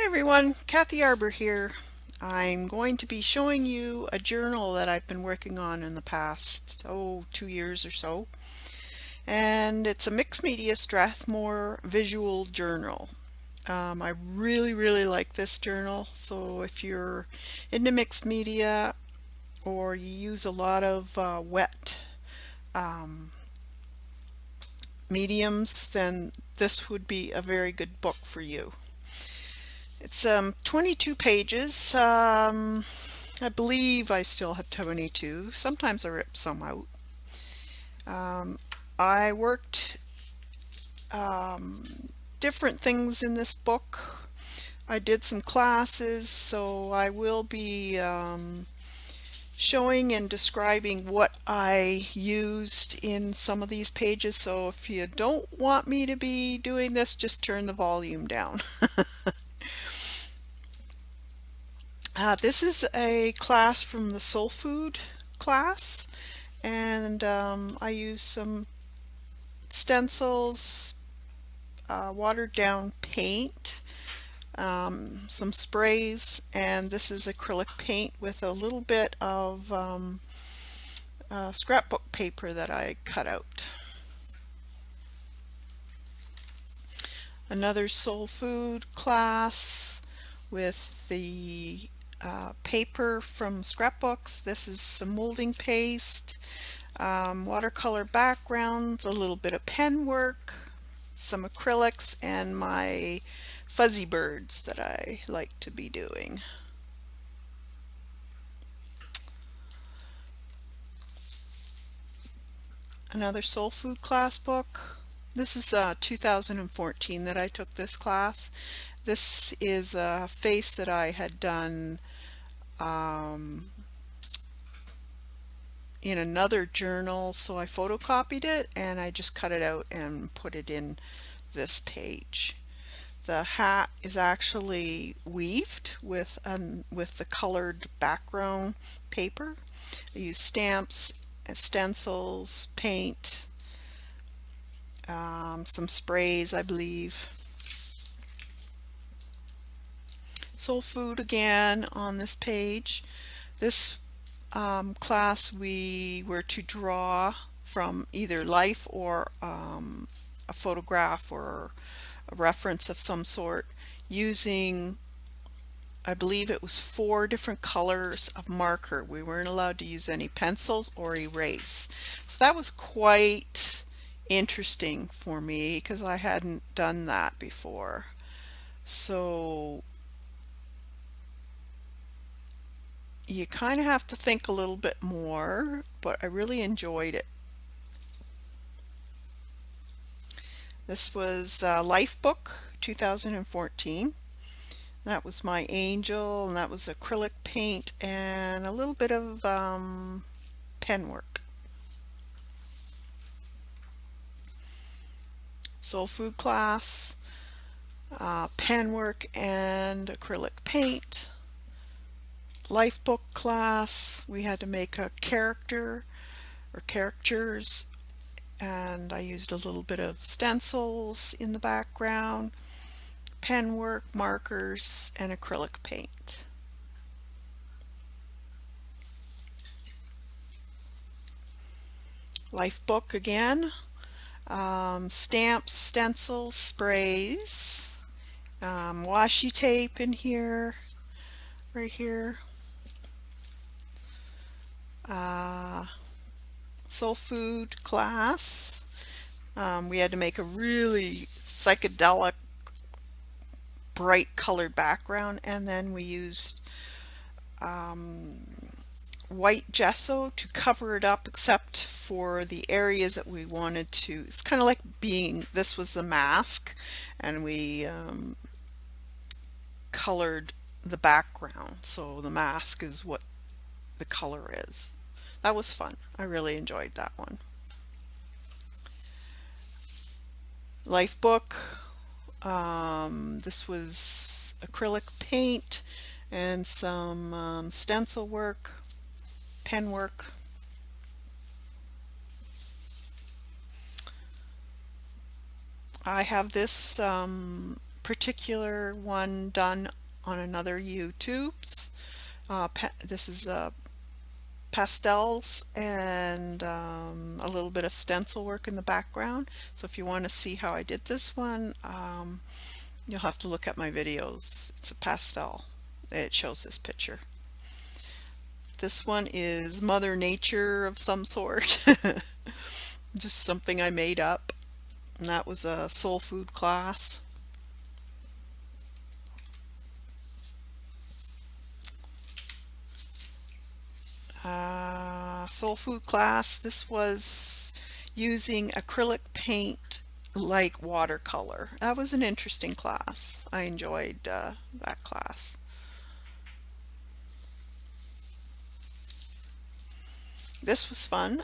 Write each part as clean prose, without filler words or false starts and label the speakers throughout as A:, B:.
A: Everyone, Kathy Arbor here. I'm going to be showing you a journal that I've been working on in the past, 2 years or so. And it's a mixed media Strathmore visual journal. I really like this journal. So if you're into mixed media or you use a lot of wet um, mediums, then this would be a very good book for you. It's 22 pages. I believe I still have 22. Sometimes I rip some out. Um, I worked um, different things in this book. I did some classes, so I will be showing and describing what I used in some of these pages. So if you don't want me to be doing this, just turn the volume down. This is a class from the soul food class, and I use some stencils, watered down paint, some sprays, and this is acrylic paint with a little bit of scrapbook paper that I cut out. Another soul food class with the paper from scrapbooks. This is some molding paste, watercolor backgrounds, a little bit of pen work, some acrylics, and my fuzzy birds that I like to be doing. Another soul food class book. This is 2014 that I took this class. This is a face that I had done in another journal, so I photocopied it and I just cut it out and put it in this page. The hat is actually weaved with the colored background paper. I use stamps, stencils, paint, some sprays, I believe. Soul food again on this page. This class we were to draw from either life or a photograph or a reference of some sort using, I believe it was 4 different colors of marker. We weren't allowed to use any pencils or erase. So that was quite interesting for me because I hadn't done that before. So you kind of have to think a little bit more, but I really enjoyed it. This was Life Book 2014. That was my angel, and that was acrylic paint and a little bit of pen work. Soul food class, pen work and acrylic paint. Life book class, we had to make a character or characters, and I used a little bit of stencils in the background, pen work, markers, and acrylic paint. Life book again, stamps, stencils, sprays, washi tape in here, right here. Soul food class. We had to make a really psychedelic bright colored background, and then we used white gesso to cover it up except for the areas that we wanted to. It's kind of like this was the mask, and we colored the background, so the mask is what the color is. That was fun. I really enjoyed that one. Life book. This was acrylic paint and some stencil work, pen work. I have this particular one done on another YouTube's. This is pastels and a little bit of stencil work in the background. So if you want to see how I did this one, you'll have to look at my videos. It's a pastel. It shows this picture. This one is Mother Nature of some sort. Just something I made up. And that was a soul food class. Soul food class, this was using acrylic paint like watercolor. That was an interesting class. I enjoyed that class. This was fun.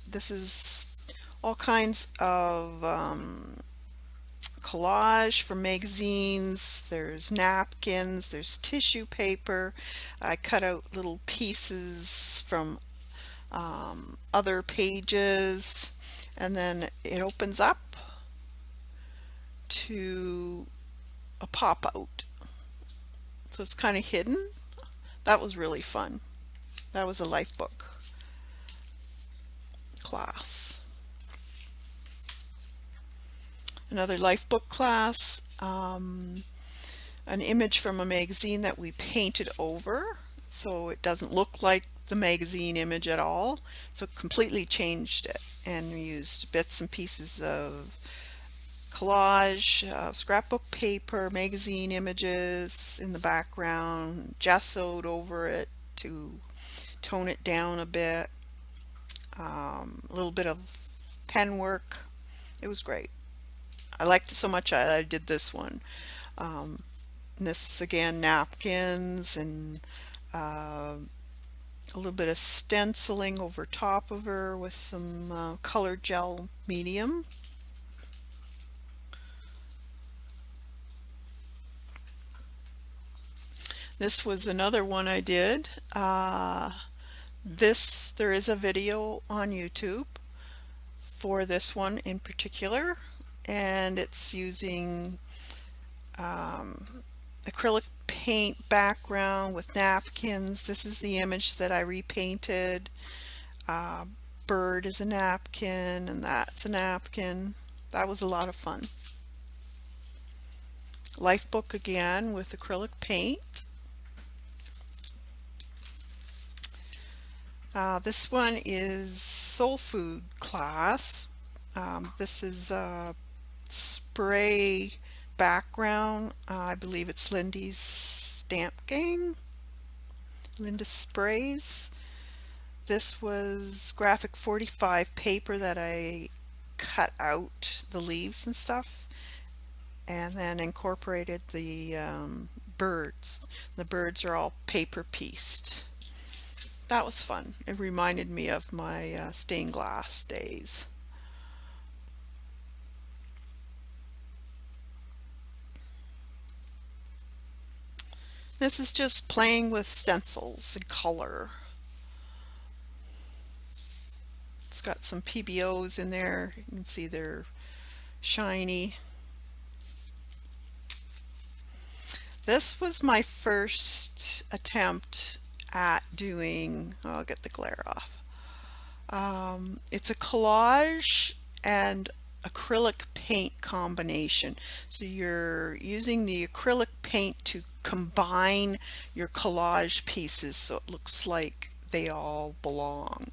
A: This is all kinds of collage from magazines. There's napkins, there's tissue paper. I cut out little pieces from other pages, and then it opens up to a pop-out. So it's kind of hidden. That was really fun. That was a life book class. Another life book class, an image from a magazine that we painted over so it doesn't look like the magazine image at all. So completely changed it, and we used bits and pieces of collage, scrapbook paper, magazine images in the background, gessoed over it to tone it down a bit, a little bit of pen work. It was great. I liked it so much I did this one. This again, napkins and a little bit of stenciling over top of her with some colored gel medium. This was another one I did. There is a video on YouTube for this one in particular, and it's using acrylic paint background with napkins. This is the image that I repainted. Bird is a napkin, and that's a napkin. That was a lot of fun. Life book again with acrylic paint. This one is soul food class. This is a spray background. I believe it's Lindy's Stamp Gang. Linda Sprays. This was graphic 45 paper that I cut out the leaves and stuff, and then incorporated the birds. The birds are all paper pieced. That was fun. It reminded me of my stained glass days. This is just playing with stencils and color. It's got some PBOs in there. You can see they're shiny. This was my first attempt at doing, oh, I'll get the glare off. It's a collage and acrylic paint combination. So you're using the acrylic paint to combine your collage pieces so it looks like they all belong.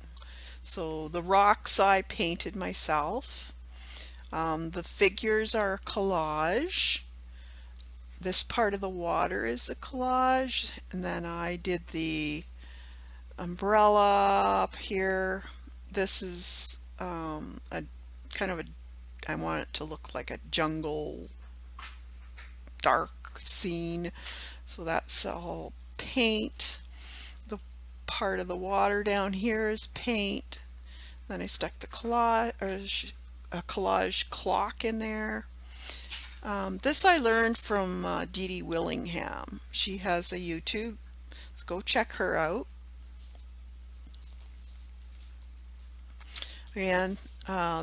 A: So the rocks I painted myself. The figures are collage. This part of the water is the collage, and then I did the umbrella up here. This is a kind of a, I want it to look like a jungle dark scene, so that's all paint. The part of the water down here is paint. Then I stuck the collage, a collage clock in there. This I learned from Dee Dee Willingham. She has a YouTube, so go check her out. And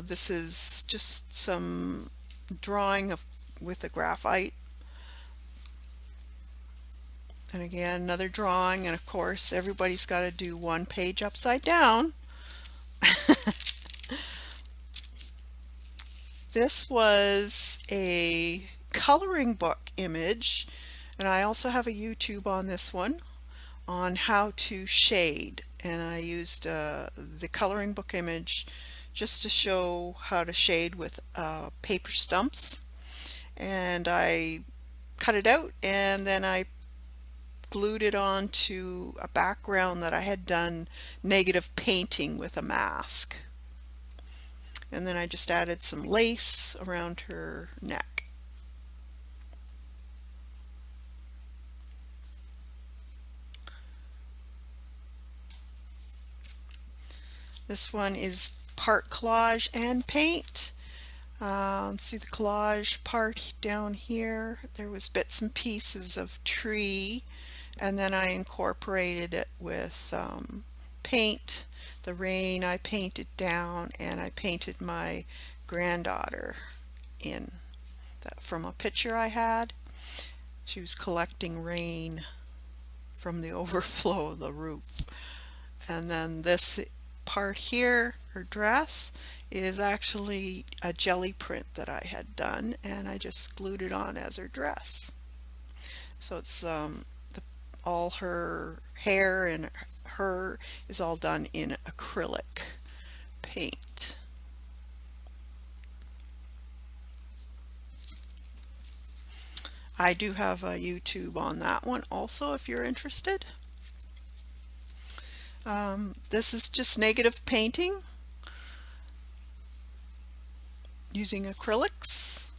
A: this is just some drawing with a graphite And again, another drawing, and of course everybody's got to do one page upside down. This was a coloring book image, and I also have a YouTube on this one on how to shade. And I used the coloring book image just to show how to shade with paper stumps. And I cut it out and then I glued it onto a background that I had done negative painting with a mask. And then I just added some lace around her neck. This one is part collage and paint. See the collage part down here? There was bits and pieces of tree, and then I incorporated it with paint. The rain I painted down, and I painted my granddaughter in that from a picture I had. She was collecting rain from the overflow of the roof. And then this part here, her dress, is actually a jelly print that I had done, and I just glued it on as her dress. So it's all her hair and her is all done in acrylic paint. I do have a YouTube on that one also if you're interested. This is just negative painting using acrylics.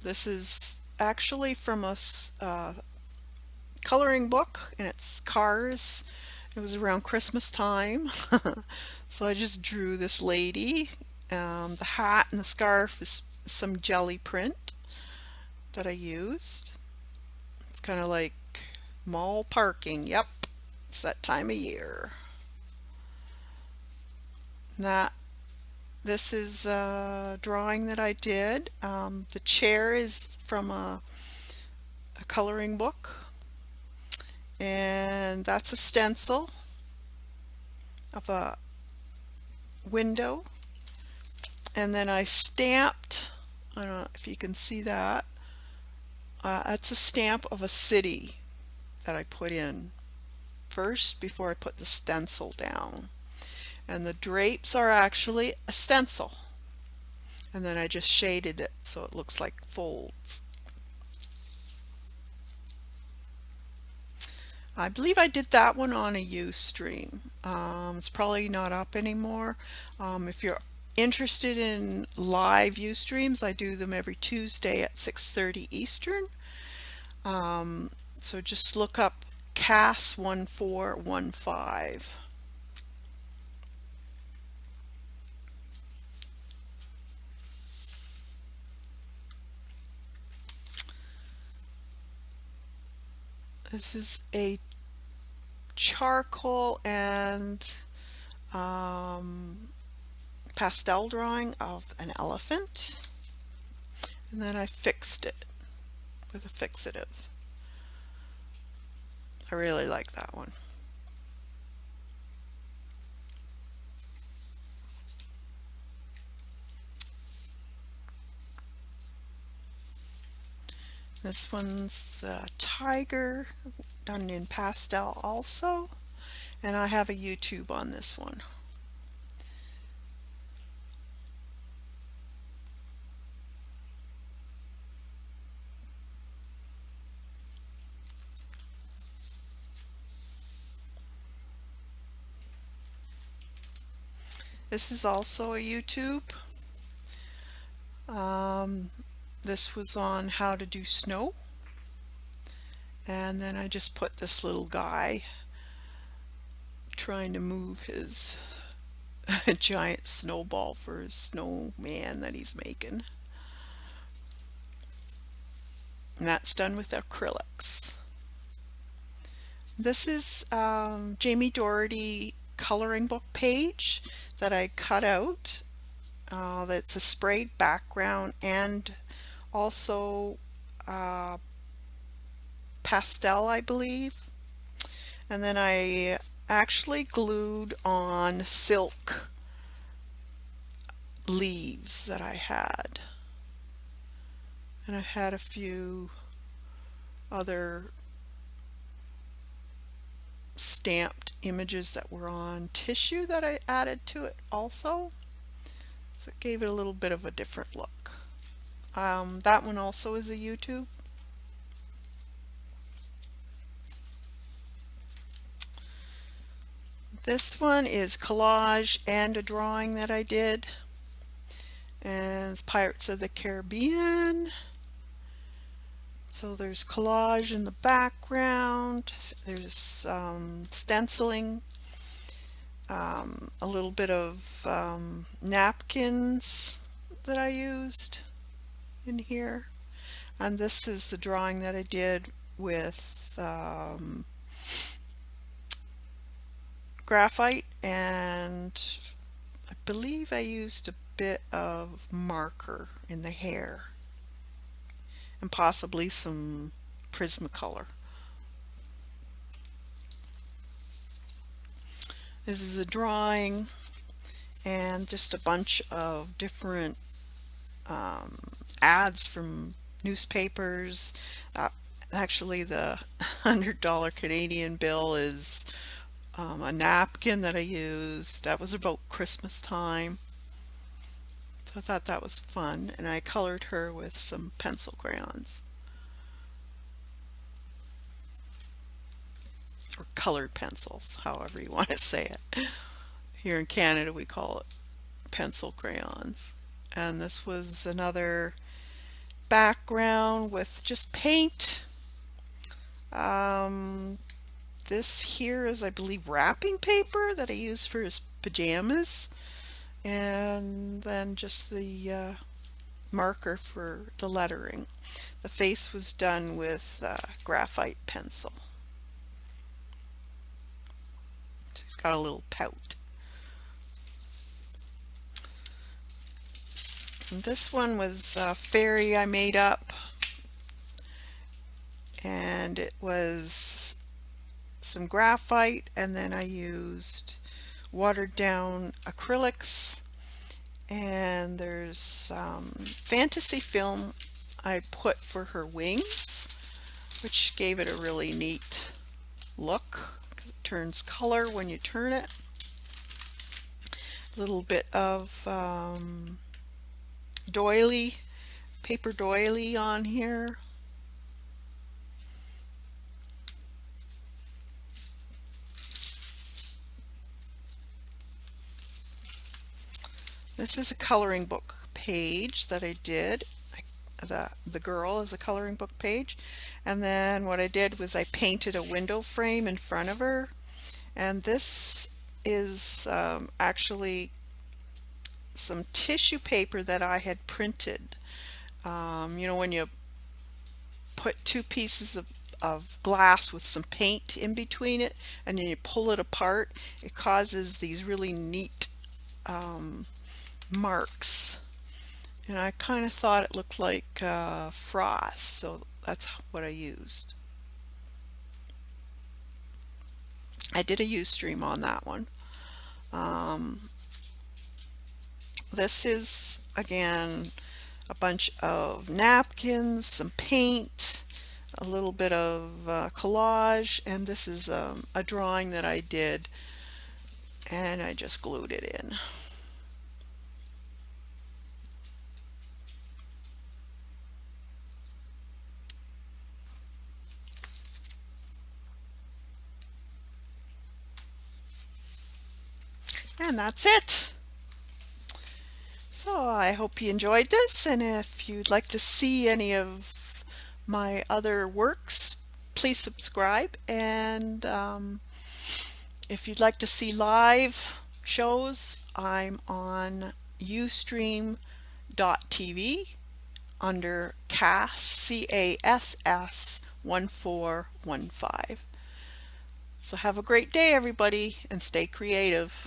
A: This is actually from a coloring book, and it's cars. It was around Christmas time. So I just drew this lady. The hat and the scarf is some jelly print that I used. It's kind of like mall parking. Yep, it's that time of year. This is a drawing that I did. The chair is from a coloring book, and that's a stencil of a window. And then I stamped, I don't know if you can see that, that's a stamp of a city that I put in first before I put the stencil down. And the drapes are actually a stencil. And then I just shaded it so it looks like folds. I believe I did that one on a Ustream. It's probably not up anymore. If you're interested in live Ustreams, I do them every Tuesday at 6:30 Eastern. So just look up CAS 1415. This is a charcoal and pastel drawing of an elephant, and then I fixed it with a fixative. I really like that one. This one's the tiger, done in pastel also, and I have a YouTube on this one. This is also a YouTube. This was on how to do snow, and then I just put this little guy trying to move his giant snowball for his snowman that he's making. And that's done with acrylics. This is Jamie Doherty coloring book page that I cut out that's a sprayed background and also pastel, I believe. And then I actually glued on silk leaves that I had. And I had a few other stamped images that were on tissue that I added to it also. So it gave it a little bit of a different look. That one also is a YouTube. This one is collage and a drawing that I did. And it's Pirates of the Caribbean. So there's collage in the background. There's stenciling. A little bit of napkins that I used in here. And this is the drawing that I did with graphite, and I believe I used a bit of marker in the hair and possibly some Prismacolor. This is a drawing and just a bunch of different ads from newspapers. Actually, the $100 Canadian bill is a napkin that I used. That was about Christmas time. So I thought that was fun, and I colored her with some pencil crayons. Or colored pencils, however you want to say it. Here in Canada we call it pencil crayons. And this was another background with just paint. This here is, I believe, wrapping paper that I used for his pajamas. And then just the marker for the lettering. The face was done with graphite pencil. So he's got a little pout. And this one was a fairy I made up, and it was some graphite, and then I used watered down acrylics, and there's fantasy film I put for her wings, which gave it a really neat look because it turns color when you turn it. A little bit of doily, paper doily on here. This is a coloring book page that I did. The girl is a coloring book page. And then what I did was I painted a window frame in front of her. And this is actually some tissue paper that I had printed. You know, when you put two pieces of glass with some paint in between it and then you pull it apart, it causes these really neat marks. And I kind of thought it looked like frost, so that's what I used. I did a Ustream on that one. This is, again, a bunch of napkins, some paint, a little bit of collage, and this is a drawing that I did, and I just glued it in. And that's it. So I hope you enjoyed this, and if you'd like to see any of my other works, please subscribe. And if you'd like to see live shows, I'm on Ustream.tv under CASS, C-A-S-S 1415. So have a great day, everybody, and stay creative.